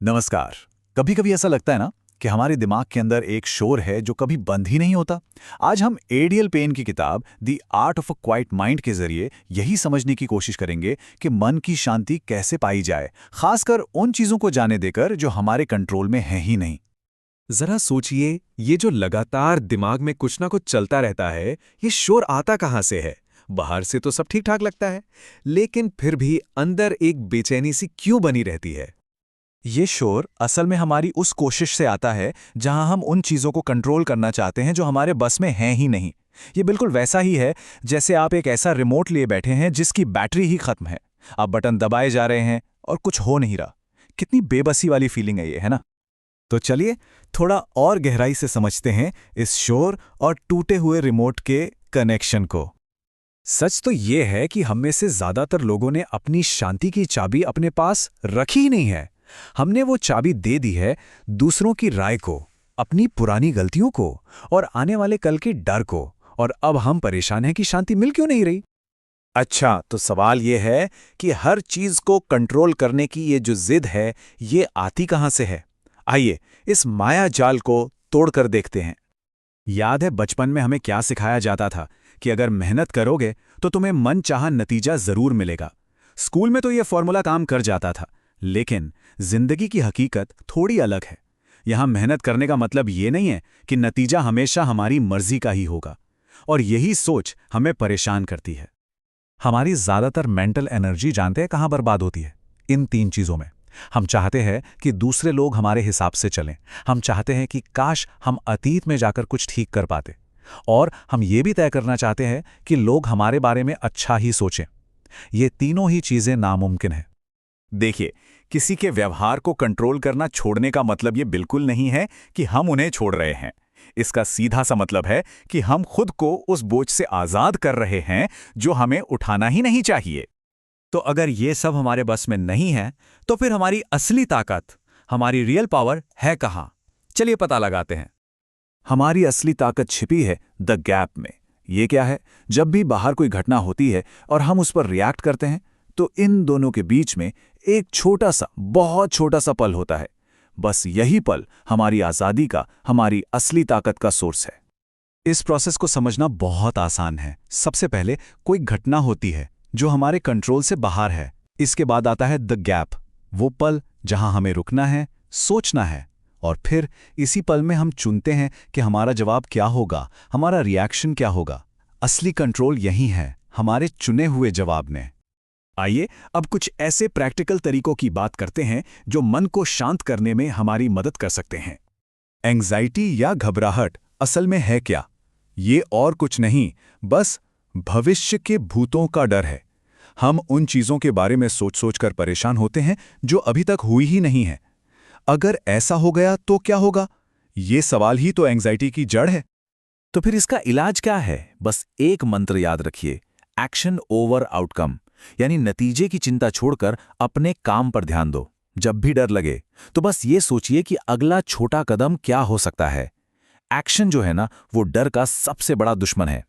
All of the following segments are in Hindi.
नमस्कार। कभी कभी ऐसा लगता है ना कि हमारे दिमाग के अंदर एक शोर है जो कभी बंद ही नहीं होता। आज हम एडियल पेन की किताब the art of a quite mind के जरिए यही समझने की कोशिश करेंगे कि मन की शांति कैसे पाई जाए, खासकर उन चीजों को जाने देकर जो हमारे कंट्रोल में है ही नहीं। जरा सोचिए, ये जो लगातार दिमाग में कुछ ना कुछ चलता रहता है, ये शोर आता कहाँ से है? बाहर से तो सब ठीक ठाक लगता है, लेकिन फिर भी अंदर एक बेचैनी सी क्यों बनी रहती है? ये शोर असल में हमारी उस कोशिश से आता है जहां हम उन चीजों को कंट्रोल करना चाहते हैं जो हमारे बस में हैं ही नहीं। ये बिल्कुल वैसा ही है जैसे आप एक ऐसा रिमोट लिए बैठे हैं जिसकी बैटरी ही खत्म है। आप बटन दबाए जा रहे हैं और कुछ हो नहीं रहा। कितनी बेबसी वाली फीलिंग है ये, है ना? तो चलिए थोड़ा और गहराई से समझते हैं इस शोर और टूटे हुए रिमोट के कनेक्शन को। सच तो ये है कि हम में से ज्यादातर लोगों ने अपनी शांति की चाबी अपने पास रखी ही नहीं है। हमने वो चाबी दे दी है दूसरों की राय को, अपनी पुरानी गलतियों को और आने वाले कल के डर को। और अब हम परेशान हैं कि शांति मिल क्यों नहीं रही। अच्छा, तो सवाल ये है कि हर चीज को कंट्रोल करने की ये जो जिद है, ये आती कहां से है? आइए इस माया जाल को तोड़कर देखते हैं। याद है बचपन में हमें क्या सिखाया जाता था कि अगर मेहनत करोगे तो तुम्हें मनचाहा नतीजा जरूर मिलेगा। स्कूल में तो यह फॉर्मूला काम कर जाता था, लेकिन जिंदगी की हकीकत थोड़ी अलग है। यहां मेहनत करने का मतलब ये नहीं है कि नतीजा हमेशा हमारी मर्जी का ही होगा। और यही सोच हमें परेशान करती है। हमारी ज्यादातर मेंटल एनर्जी जानते हैं कहां बर्बाद होती है? इन तीन चीजों में। हम चाहते हैं कि दूसरे लोग हमारे हिसाब से चलें। हम चाहते हैं कि काश हम अतीत में जाकर कुछ ठीक कर पाते। और हम ये भी तय करना चाहते हैं कि लोग हमारे बारे में अच्छा ही सोचें। ये तीनों ही चीजें नामुमकिन हैं। देखिए, किसी के व्यवहार को कंट्रोल करना छोड़ने का मतलब ये बिल्कुल नहीं है कि हम उन्हें छोड़ रहे हैं। इसका सीधा सा मतलब है कि हम खुद को उस बोझ से आजाद कर रहे हैं जो हमें उठाना ही नहीं चाहिए। तो अगर ये सब हमारे बस में नहीं है, तो फिर हमारी असली ताकत, हमारी रियल पावर है कहाँ? चलिए पता लगाते हैं। हमारी असली ताकत छिपी है द गैप में। ये क्या है? जब भी बाहर कोई घटना होती है और हम उस पर रिएक्ट करते हैं, तो इन दोनों के बीच में एक छोटा सा, बहुत छोटा सा पल होता है। बस यही पल हमारी आजादी का, हमारी असली ताकत का सोर्स है। इस प्रोसेस को समझना बहुत आसान है। सबसे पहले कोई घटना होती है जो हमारे कंट्रोल से बाहर है। इसके बाद आता है द गैप, वो पल जहां हमें रुकना है, सोचना है, और फिर इसी पल में हम चुनते हैं कि हमारा जवाब क्या होगा, हमारा रिएक्शन क्या होगा। असली कंट्रोल यही है, हमारे चुने हुए जवाब में। आइए अब कुछ ऐसे प्रैक्टिकल तरीकों की बात करते हैं जो मन को शांत करने में हमारी मदद कर सकते हैं। एंग्जाइटी या घबराहट असल में है क्या? ये और कुछ नहीं, बस भविष्य के भूतों का डर है। हम उन चीजों के बारे में सोच सोच कर परेशान होते हैं जो अभी तक हुई ही नहीं है। अगर ऐसा हो गया तो क्या होगा? ये सवाल ही तो एंग्जाइटी की जड़ है। तो फिर इसका इलाज क्या है? बस एक मंत्र याद रखिए, एक्शन ओवर आउटकम। यानी नतीजे की चिंता छोड़कर अपने काम पर ध्यान दो। जब भी डर लगे तो बस ये सोचिए कि अगला छोटा कदम क्या हो सकता है। एक्शन जो है ना, वो डर का सबसे बड़ा दुश्मन है।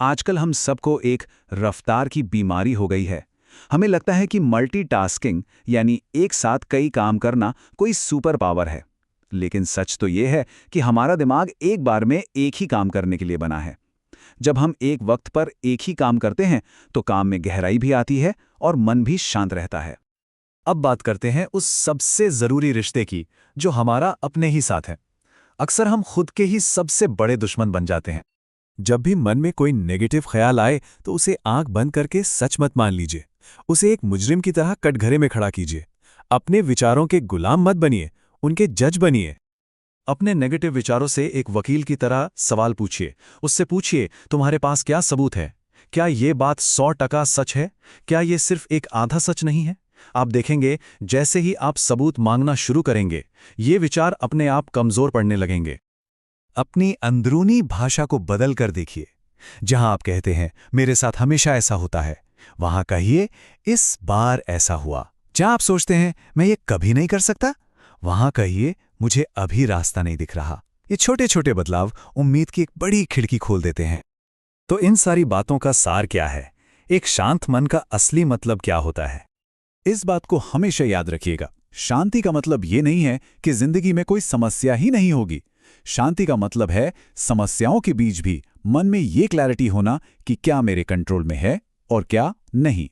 आजकल हम सबको एक रफ्तार की बीमारी हो गई है। हमें लगता है कि मल्टीटास्किंग यानी एक साथ कई काम करना कोई सुपर पावर है। लेकिन सच तो यह है कि हमारा दिमाग एक बार में एक ही काम करने के लिए बना है। जब हम एक वक्त पर एक ही काम करते हैं तो काम में गहराई भी आती है और मन भी शांत रहता है। अब बात करते हैं उस सबसे जरूरी रिश्ते की जो हमारा अपने ही साथ है। अक्सर हम खुद के ही सबसे बड़े दुश्मन बन जाते हैं। जब भी मन में कोई नेगेटिव ख्याल आए तो उसे आंख बंद करके सच मत मान लीजिए। उसे एक मुजरिम की तरह कटघरे में खड़ा कीजिए। अपने विचारों के गुलाम मत बनिए, उनके जज बनिए। अपने नेगेटिव विचारों से एक वकील की तरह सवाल पूछिए। उससे पूछिए, तुम्हारे पास क्या सबूत है? क्या ये बात 100% सच है? क्या ये सिर्फ एक आधा सच नहीं है? आप देखेंगे जैसे ही आप सबूत मांगना शुरू करेंगे, ये विचार अपने आप कमजोर पड़ने लगेंगे। अपनी अंदरूनी भाषा को बदल कर देखिए। जहां आप कहते हैं मेरे साथ हमेशा ऐसा होता है, वहां कहिए इस बार ऐसा हुआ। जहां आप सोचते हैं मैं ये कभी नहीं कर सकता, वहां कहिए मुझे अभी रास्ता नहीं दिख रहा। ये छोटे छोटे बदलाव उम्मीद की एक बड़ी खिड़की खोल देते हैं। तो इन सारी बातों का सार क्या है? एक शांत मन का असली मतलब क्या होता है? इस बात को हमेशा याद रखिएगा। शांति का मतलब ये नहीं है कि जिंदगी में कोई समस्या ही नहीं होगी। शांति का मतलब है समस्याओं के बीच भी मन में ये क्लैरिटी होना कि क्या मेरे कंट्रोल में है और क्या नहीं।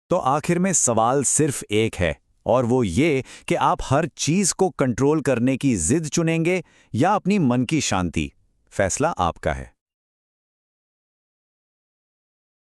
तो आखिर में सवाल सिर्फ एक है, और वो ये कि आप हर चीज को कंट्रोल करने की जिद चुनेंगे या अपनी मन की शांति। फैसला आपका है।